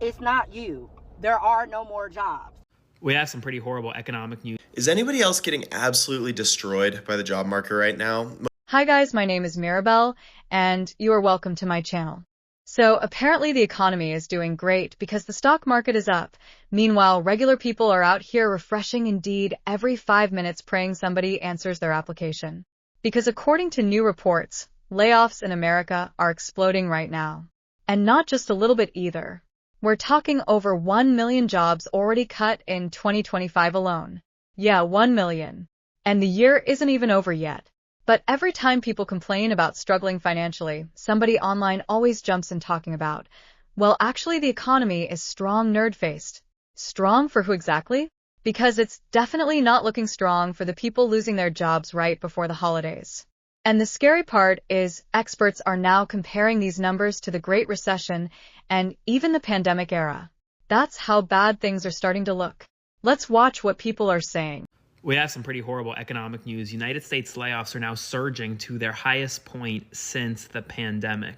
It's not you. There are no more jobs. We have some pretty horrible economic news. Is anybody else getting absolutely destroyed by the job market right now? Hi guys, my name is Mirabelle, and you are welcome to my channel. So apparently the economy is doing great because the stock market is up. Meanwhile, regular people are out here refreshing Indeed every 5 minutes praying somebody answers their application. Because according to new reports, layoffs in America are exploding right now. And not just a little bit either. We're talking over 1 million jobs already cut in 2025 alone. Yeah, 1 million. And the year isn't even over yet. But every time people complain about struggling financially, somebody online always jumps in talking about, well, actually the economy is strong, nerd-faced. Strong for who exactly? Because it's definitely not looking strong for the people losing their jobs right before the holidays. And the scary part is experts are now comparing these numbers to the Great Recession and even the pandemic era. That's how bad things are starting to look. Let's watch what people are saying. We have some pretty horrible economic news. United States layoffs are now surging to their highest point since the pandemic.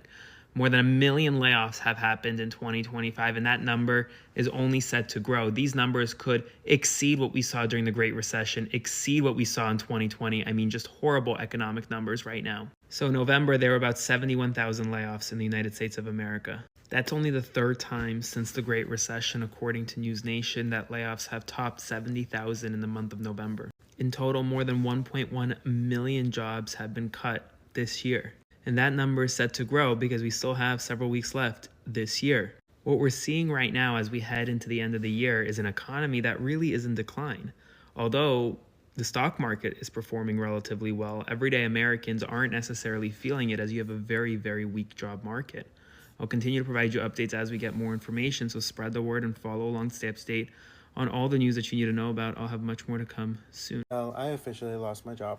More than 1 million layoffs have happened in 2025, and that number is only set to grow. These numbers could exceed what we saw during the Great Recession, exceed what we saw in 2020. I mean, just horrible economic numbers right now. So in November, there were about 71,000 layoffs in the United States of America. That's only the third time since the Great Recession, according to News Nation, that layoffs have topped 70,000 in the month of November. In total, more than 1.1 million jobs have been cut this year. And that number is set to grow because we still have several weeks left this year. What we're seeing right now as we head into the end of the year is an economy that really is in decline. Although the stock market is performing relatively well, everyday Americans aren't necessarily feeling it as you have a very, very weak job market. I'll continue to provide you updates as we get more information, so spread the word and follow along, stay up to date on all the news that you need to know about. I'll have much more to come soon. Well, I officially lost my job.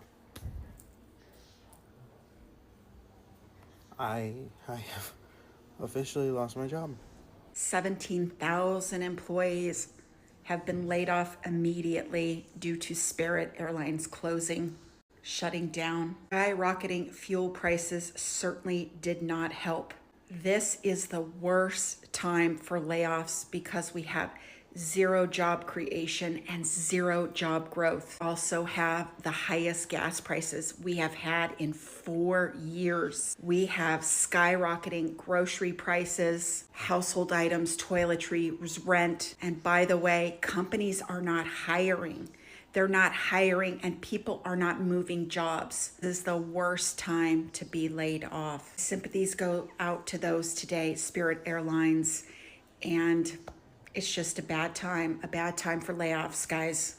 I have officially lost my job. 17,000 employees have been laid off immediately due to Spirit Airlines closing, shutting down. Skyrocketing fuel prices certainly did not help. This is the worst time for layoffs because we have zero job creation and zero job growth. Also have the highest gas prices we have had in 4 years. We have skyrocketing grocery prices, household items, toiletries, rent. And by the way, companies are not hiring. They're not hiring and people are not moving jobs. This is the worst time to be laid off. Sympathies go out to those today, Spirit Airlines, and it's just a bad time for layoffs, guys.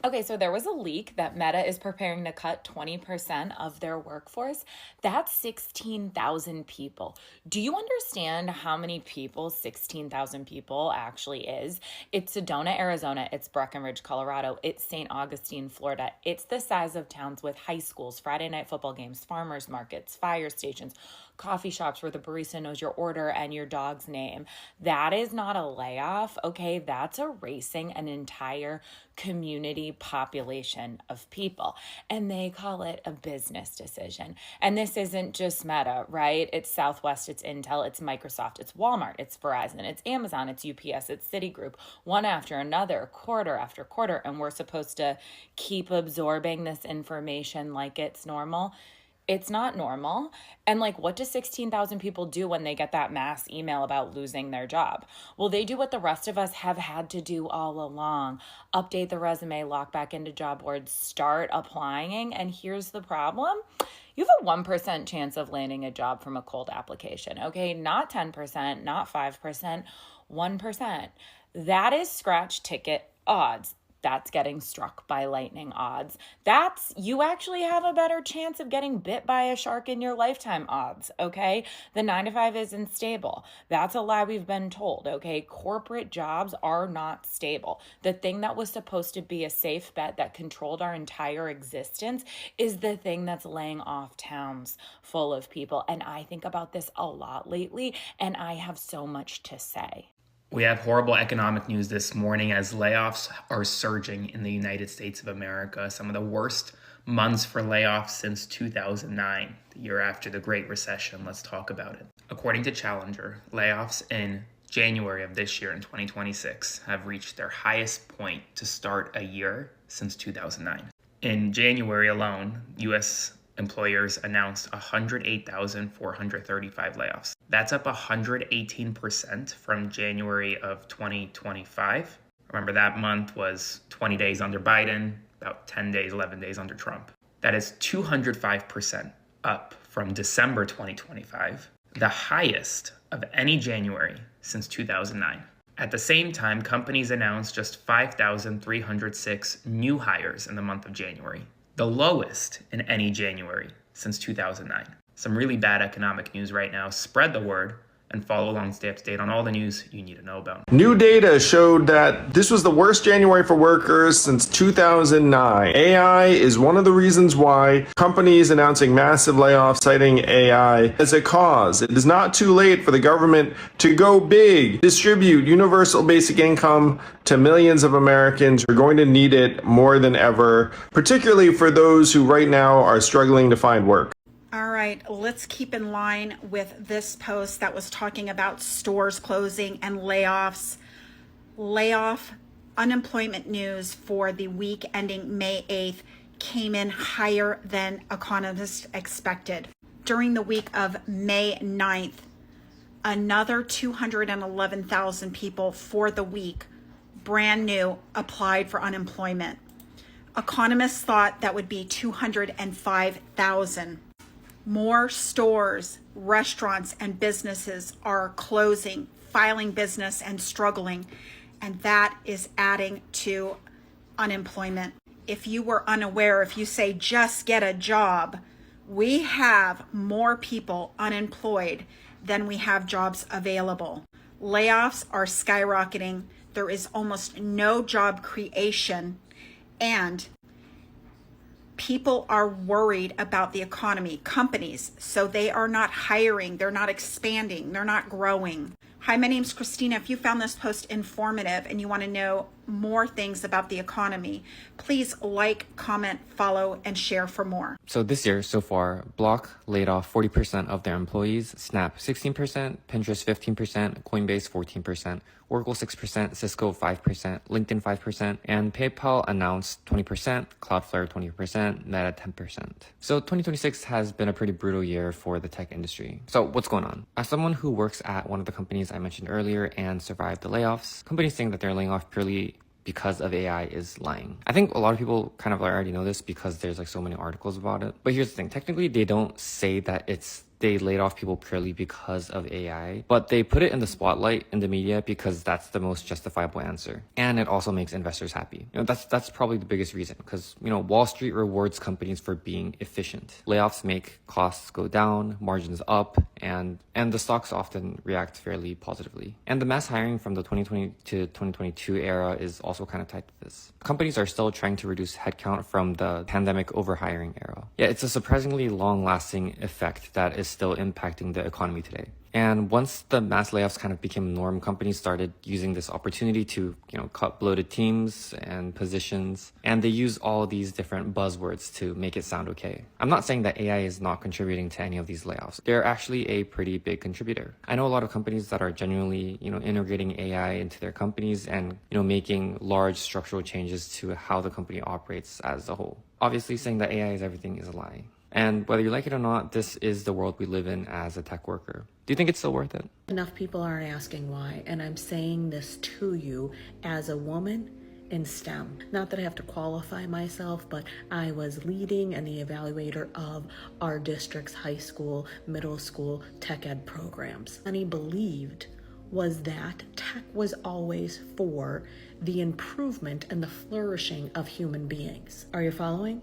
Okay, so there was a leak that Meta is preparing to cut 20% of their workforce. That's 16,000 people. Do you understand how many people 16,000 people actually is? It's Sedona, Arizona. It's Breckenridge, Colorado. It's St. Augustine, Florida. It's the size of towns with high schools, Friday night football games, farmers markets, fire stations, coffee shops where the barista knows your order and your dog's name. That is not a layoff, okay? That's erasing an entire community population of people, and they call it a business decision. And this isn't just Meta, right? It's Southwest, it's Intel, it's Microsoft, it's Walmart, it's Verizon, it's Amazon, it's UPS, it's Citigroup, one after another, quarter after quarter, and we're supposed to keep absorbing this information like it's normal. It's not normal. And like, what do 16,000 people do when they get that mass email about losing their job? Well, they do what the rest of us have had to do all along. Update the resume, log back into job boards, start applying. And here's the problem. You have a 1% chance of landing a job from a cold application, okay? Not 10%, not 5%, 1%. That is scratch ticket odds. That's getting struck by lightning odds. That's, you actually have a better chance of getting bit by a shark in your lifetime odds, okay? The 9 to 5 isn't stable. That's a lie we've been told, okay? Corporate jobs are not stable. The thing that was supposed to be a safe bet that controlled our entire existence is the thing that's laying off towns full of people. And I think about this a lot lately, and I have so much to say. We have horrible economic news this morning as layoffs are surging in the United States of America. Some of the worst months for layoffs since 2009, the year after the Great Recession. Let's talk about it. According to Challenger, layoffs in January of this year in 2026 have reached their highest point to start a year since 2009. In January alone, U.S. employers announced 108,435 layoffs. That's up 118% from January of 2025. Remember, that month was 20 days under Biden, about 10 days, 11 days under Trump. That is 205% up from December 2025, the highest of any January since 2009. At the same time, companies announced just 5,306 new hires in the month of January, the lowest in any January since 2009. Some really bad economic news right now. Spread the word and follow along, stay up to date on all the news you need to know about. New data showed that this was the worst January for workers since 2009. AI is one of the reasons why companies announcing massive layoffs citing AI as a cause. It is not too late for the government to go big, distribute universal basic income to millions of Americans who are going to need it more than ever, particularly for those who right now are struggling to find work. All right, let's keep in line with this post that was talking about stores closing and layoffs. Unemployment news for the week ending May 8th came in higher than economists expected. During the week of May 9th, another 211,000 people for the week, brand new, applied for unemployment. Economists thought that would be 205,000. More stores, restaurants, and businesses are closing, filing business, and struggling, and that is adding to unemployment. If you were unaware, if you say just get a job, we have more people unemployed than we have jobs available. Layoffs are skyrocketing. There is almost no job creation, and people are worried about the economy, companies, so they are not hiring, they're not expanding, they're not growing. Hi, my name's Christina. If you found this post informative and you want to know more things about the economy, please like, comment, follow, and share for more. So this year, so far, Block laid off 40% of their employees, Snap 16%, Pinterest 15%, Coinbase 14%, Oracle 6%, Cisco 5%, LinkedIn 5%, and PayPal announced 20%, Cloudflare 20%, Meta 10%. So 2026 has been a pretty brutal year for the tech industry. So what's going on? As someone who works at one of the companies I mentioned earlier and survived the layoffs, companies saying that they're laying off purely because of AI is lying. I think a lot of people kind of already know this because there's like so many articles about it. But here's the thing, technically they don't say that they laid off people purely because of AI, but they put it in the spotlight in the media because that's the most justifiable answer. And it also makes investors happy. That's probably the biggest reason because, Wall Street rewards companies for being efficient. Layoffs make costs go down, margins up, and the stocks often react fairly positively. And the mass hiring from the 2020 to 2022 era is also kind of tied to this. Companies are still trying to reduce headcount from the pandemic overhiring era. Yeah, it's a surprisingly long-lasting effect that is still impacting the economy today. And once the mass layoffs kind of became norm, companies started using this opportunity to, cut bloated teams and positions. And they use all these different buzzwords to make it sound okay. I'm not saying that AI is not contributing to any of these layoffs. They're actually a pretty big contributor. I know a lot of companies that are genuinely, integrating AI into their companies and, making large structural changes to how the company operates as a whole. Obviously, saying that AI is everything is a lie. And whether you like it or not, this is the world we live in as a tech worker. Do you think it's still worth it? Enough people are asking why, and I'm saying this to you as a woman in STEM. Not that I have to qualify myself, but I was leading and the evaluator of our district's high school, middle school tech ed programs. And he believed was that tech was always for the improvement and the flourishing of human beings. Are you following?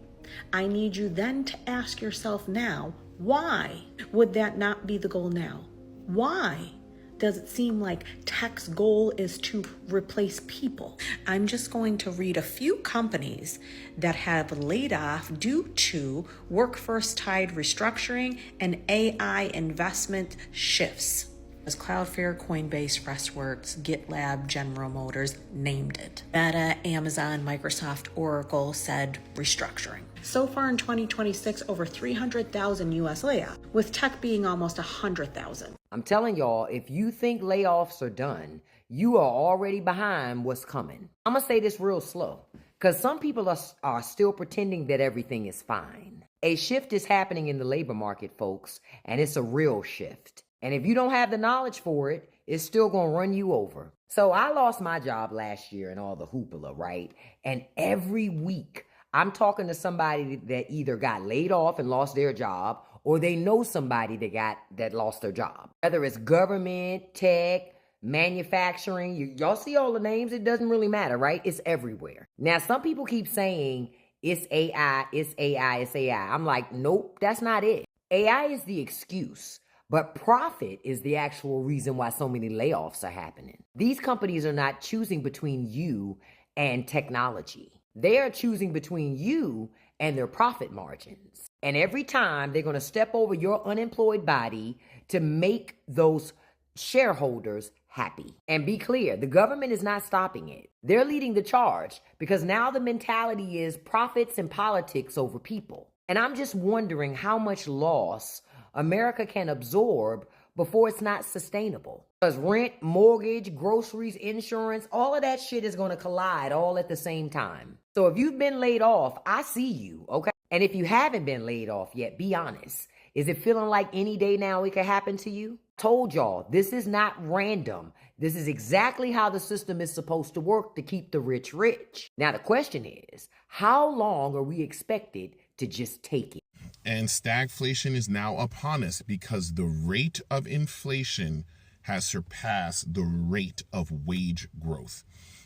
I need you then to ask yourself now, why would that not be the goal now? Why does it seem like tech's goal is to replace people? I'm just going to read a few companies that have laid off due to workforce-tied restructuring and AI investment shifts. As Cloudflare, Coinbase, Restworks, GitLab, General Motors named it. Meta, Amazon, Microsoft, Oracle said restructuring. So far in 2026, over 300,000 US layoffs, with tech being almost 100,000. I'm telling y'all, if you think layoffs are done, you are already behind what's coming. I'm going to say this real slow, because some people are still pretending that everything is fine. A shift is happening in the labor market, folks, and it's a real shift. And if you don't have the knowledge for it, it's still going to run you over. So I lost my job last year and all the hoopla, right? And every week I'm talking to somebody that either got laid off and lost their job, or they know somebody that lost their job. Whether it's government, tech, manufacturing, y'all see all the names, it doesn't really matter, right? It's everywhere. Now, some people keep saying it's AI, it's AI, it's AI. I'm like, nope, that's not it. AI is the excuse, but profit is the actual reason why so many layoffs are happening. These companies are not choosing between you and technology. They are choosing between you and their profit margins. And every time they're going to step over your unemployed body to make those shareholders happy. And be clear, the government is not stopping it. They're leading the charge because now the mentality is profits and politics over people. And I'm just wondering how much loss America can absorb before it's not sustainable. Because rent, mortgage, groceries, insurance, all of that shit is going to collide all at the same time. So if you've been laid off, I see you, okay? And if you haven't been laid off yet, be honest. Is it feeling like any day now it could happen to you? Told y'all, this is not random. This is exactly how the system is supposed to work to keep the rich rich. Now the question is, how long are we expected to just take it? And stagflation is now upon us because the rate of inflation has surpassed the rate of wage growth.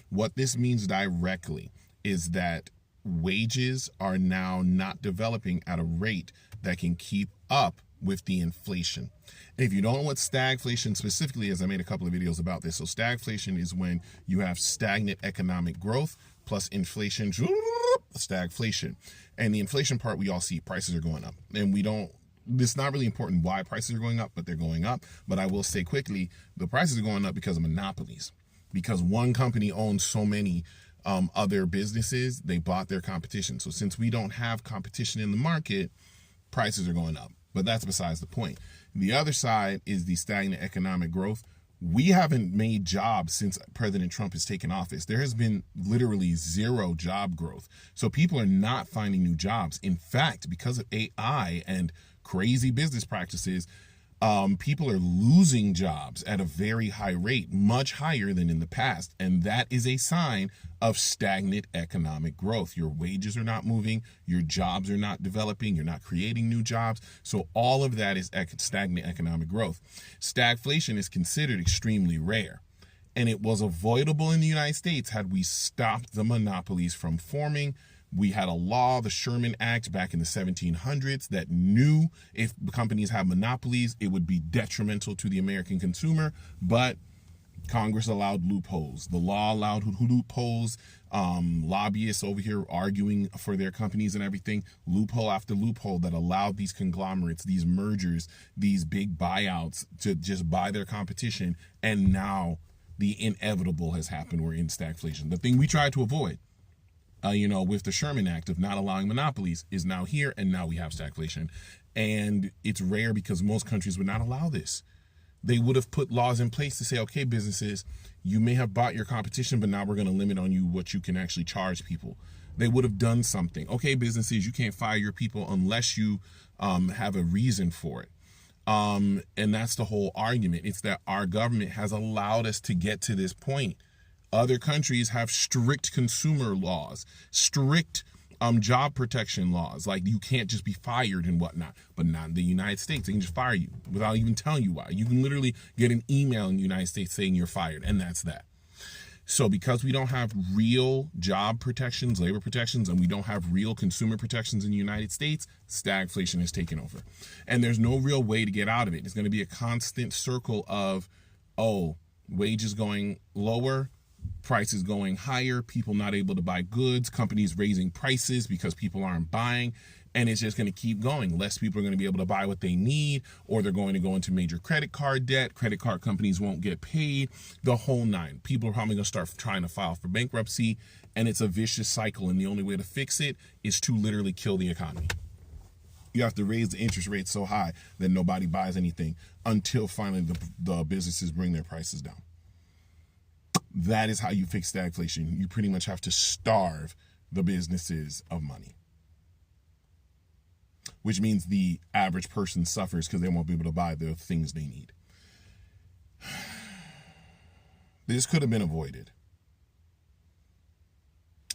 What this means directly is that wages are now not developing at a rate that can keep up with the inflation. And if you don't know what stagflation specifically is, I made a couple of videos about this. So stagflation is when you have stagnant economic growth plus inflation, stagflation. And the inflation part, we all see prices are going up. And it's not really important why prices are going up, but they're going up. But I will say quickly, the prices are going up because of monopolies. Because one company owns so many other businesses, they bought their competition. So since we don't have competition in the market, prices are going up. But that's besides the point. The other side is the stagnant economic growth. We haven't made jobs since President Trump has taken office. There has been literally zero job growth. So people are not finding new jobs. In fact, because of AI and crazy business practices, people are losing jobs at a very high rate, much higher than in the past. And that is a sign of stagnant economic growth. Your wages are not moving, your jobs are not developing, you're not creating new jobs. So all of that is stagnant economic growth. Stagflation is considered extremely rare. And it was avoidable in the United States had we stopped the monopolies from forming. We had a law, the Sherman Act, back in the 1700s that knew if companies have monopolies, it would be detrimental to the American consumer, but Congress allowed loopholes. The law allowed loopholes, lobbyists over here arguing for their companies and everything, loophole after loophole that allowed these conglomerates, these mergers, these big buyouts to just buy their competition. And now the inevitable has happened. We're in stagflation. The thing we tried to avoid, with the Sherman Act of not allowing monopolies is now here, and now we have stagflation. And it's rare because most countries would not allow this. They would have put laws in place to say, okay, businesses, you may have bought your competition, but now we're going to limit on you what you can actually charge people. They would have done something. Okay, businesses, you can't fire your people unless you have a reason for it. And that's the whole argument. It's that our government has allowed us to get to this point. Other countries have strict consumer laws, strict job protection laws, like you can't just be fired and whatnot. But not in the United States. They can just fire you without even telling you why. You can literally get an email in the United States saying you're fired, and that's that. So because we don't have real job protections, labor protections, and we don't have real consumer protections in the United States, stagflation has taken over. And there's no real way to get out of it. It's going to be a constant circle of, wages going lower, prices going higher, people not able to buy goods, companies raising prices because people aren't buying, and it's just going to keep going. Less people are going to be able to buy what they need, or they're going to go into major credit card debt. Credit card companies won't get paid, the whole nine. People are probably going to start trying to file for bankruptcy, and it's a vicious cycle, and the only way to fix it is to literally kill the economy. You have to raise the interest rate so high that nobody buys anything until finally the businesses bring their prices down. That is how you fix stagflation. You pretty much have to starve the businesses of money, which means the average person suffers because they won't be able to buy the things they need. This could have been avoided.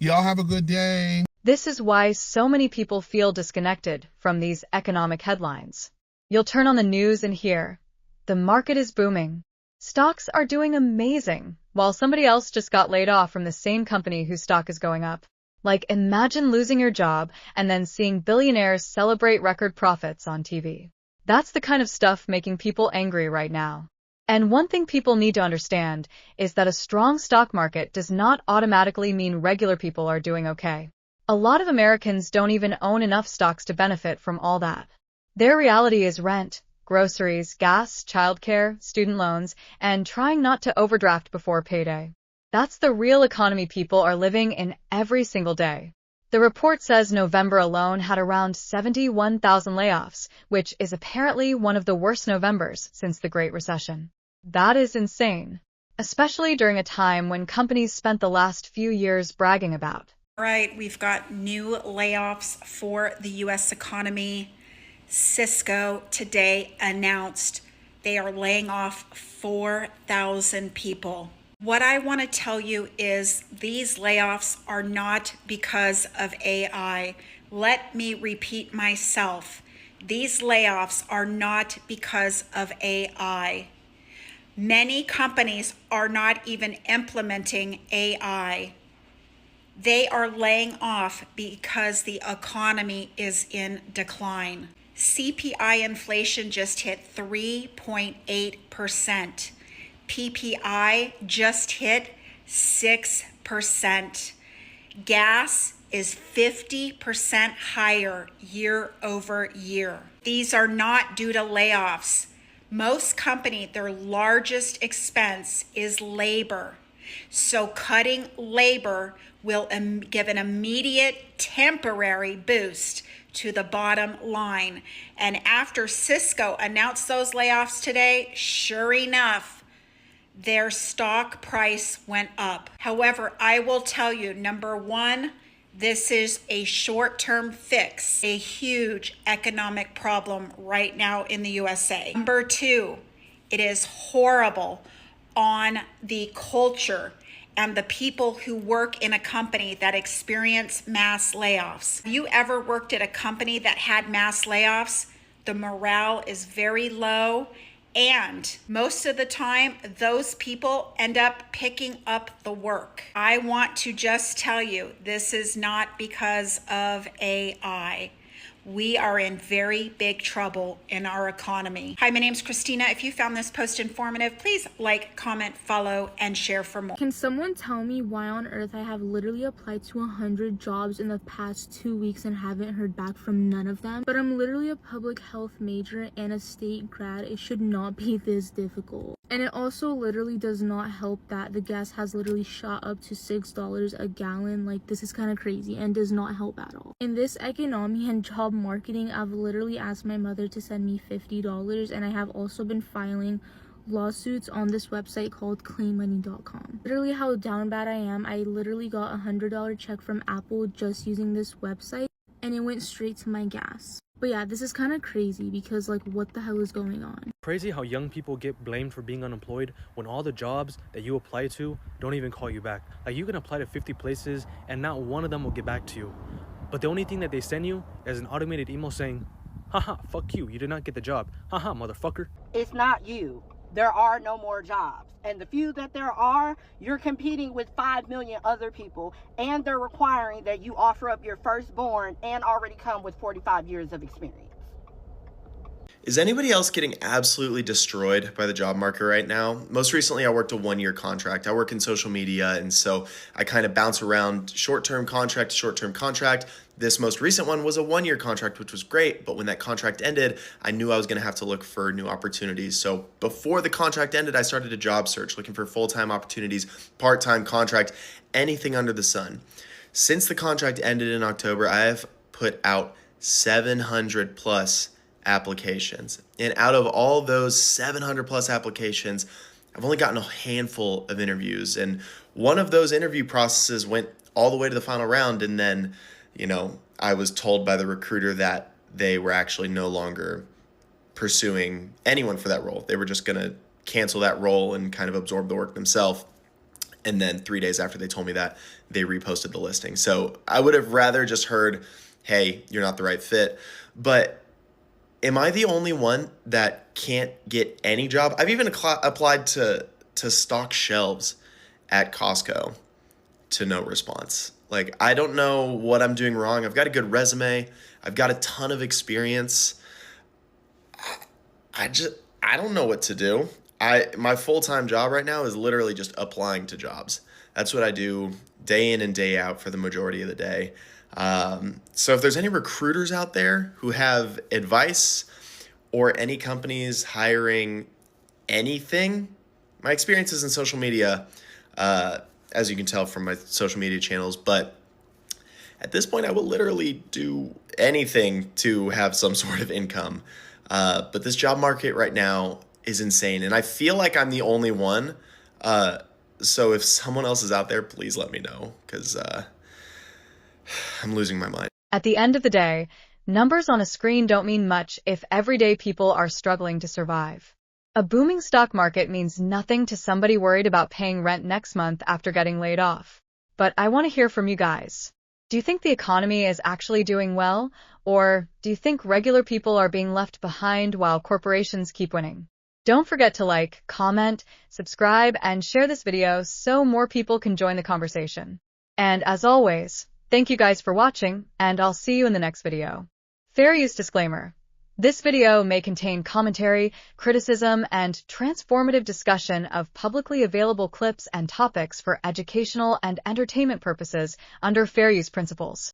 Y'all have a good day. This is why so many people feel disconnected from these economic headlines. You'll turn on the news and hear, the market is booming. Stocks are doing amazing, while somebody else just got laid off from the same company whose stock is going up. Like, imagine losing your job and then seeing billionaires celebrate record profits on TV. That's the kind of stuff making people angry right now. And one thing people need to understand is that a strong stock market does not automatically mean regular people are doing okay. A lot of Americans don't even own enough stocks to benefit from all that. Their reality is rent, groceries, gas, childcare, student loans, and trying not to overdraft before payday. That's the real economy people are living in every single day. The report says November alone had around 71,000 layoffs, which is apparently one of the worst Novembers since the Great Recession. That is insane, especially during a time when companies spent the last few years bragging about. All right, we've got new layoffs for the U.S. economy. Cisco today announced they are laying off 4,000 people. What I want to tell you is these layoffs are not because of AI. Let me repeat myself. These layoffs are not because of AI. Many companies are not inflementing implementing AI. They are laying off because the economy is in decline. CPI inflation just hit 3.8%. PPI just hit 6%. Gas is 50% higher year over year. These are not due to layoffs. Most companies, their largest expense is labor. So cutting labor will give an immediate temporary boost to the bottom line. And after Cisco announced those layoffs today, sure enough, their stock price went up. However, I will tell you, number one, this is a short-term fix, a huge economic problem right now in the USA. Number two, it is horrible on the culture and the people who work in a company that experience mass layoffs. Have you ever worked at a company that had mass layoffs? The morale is very low, and most of the time, those people end up picking up the work. I want to just tell you, this is not because of AI. We are in very big trouble in our economy. Hi, my name's Christina. If you found this post informative, please like, comment, follow, and share for more. Can someone tell me why on earth I have literally applied to 100 jobs in the past 2 weeks and haven't heard back from none of them? But I'm literally a public health major and a state grad. It should not be this difficult. And it also literally does not help that the gas has literally shot up to $6 a gallon. Like, this is kind of crazy and does not help at all. In this economy and job marketing, I've literally asked my mother to send me $50, and I have also been filing lawsuits on this website called claimmoney.com. Literally how down bad I am, I literally got a $100 check from Apple just using this website, and it went straight to my gas. But yeah, this is kind of crazy because, like, what the hell is going on? Crazy how young people get blamed for being unemployed when all the jobs that you apply to don't even call you back. Like, you can apply to 50 places and not one of them will get back to you. But the only thing that they send you is an automated email saying, haha, fuck you, you did not get the job. Haha, motherfucker. It's not you. There are no more jobs. And the few that there are, you're competing with 5 million other people, and they're requiring that you offer up your firstborn and already come with 45 years of experience. Is anybody else getting absolutely destroyed by the job market right now? Most recently, I worked a 1-year contract. I work in social media, and so I kind of bounce around short-term contract to short-term contract. This most recent one was a 1-year contract, which was great, but when that contract ended, I knew I was going to have to look for new opportunities. So before the contract ended, I started a job search, looking for full-time opportunities, part-time contract, anything under the sun. Since the contract ended in October, I have put out 700 plus applications. And out of all those 700 plus applications, I've only gotten a handful of interviews. And one of those interview processes went all the way to the final round. And then, I was told by the recruiter that they were actually no longer pursuing anyone for that role. They were just going to cancel that role and kind of absorb the work themselves. And then 3 days after they told me that, they reposted the listing. So I would have rather just heard, hey, you're not the right fit. But am I the only one that can't get any job? I've even applied to stock shelves at Costco to no response. Like, I don't know what I'm doing wrong. I've got a good resume. I've got a ton of experience. I don't know what to do. My full-time job right now is literally just applying to jobs. That's what I do day in and day out for the majority of the day. So if there's any recruiters out there who have advice or any companies hiring anything, my experience is in social media, as you can tell from my social media channels. But at this point, I will literally do anything to have some sort of income. But this job market right now is insane. And I feel like I'm the only one. So if someone else is out there, please let me know, because I'm losing my mind. At the end of the day, numbers on a screen don't mean much if everyday people are struggling to survive. A booming stock market means nothing to somebody worried about paying rent next month after getting laid off. But I want to hear from you guys. Do you think the economy is actually doing well? Or do you think regular people are being left behind while corporations keep winning? Don't forget to like, comment, subscribe, and share this video so more people can join the conversation. And as always, thank you guys for watching, and I'll see you in the next video. Fair use disclaimer. This video may contain commentary, criticism, and transformative discussion of publicly available clips and topics for educational and entertainment purposes under fair use principles.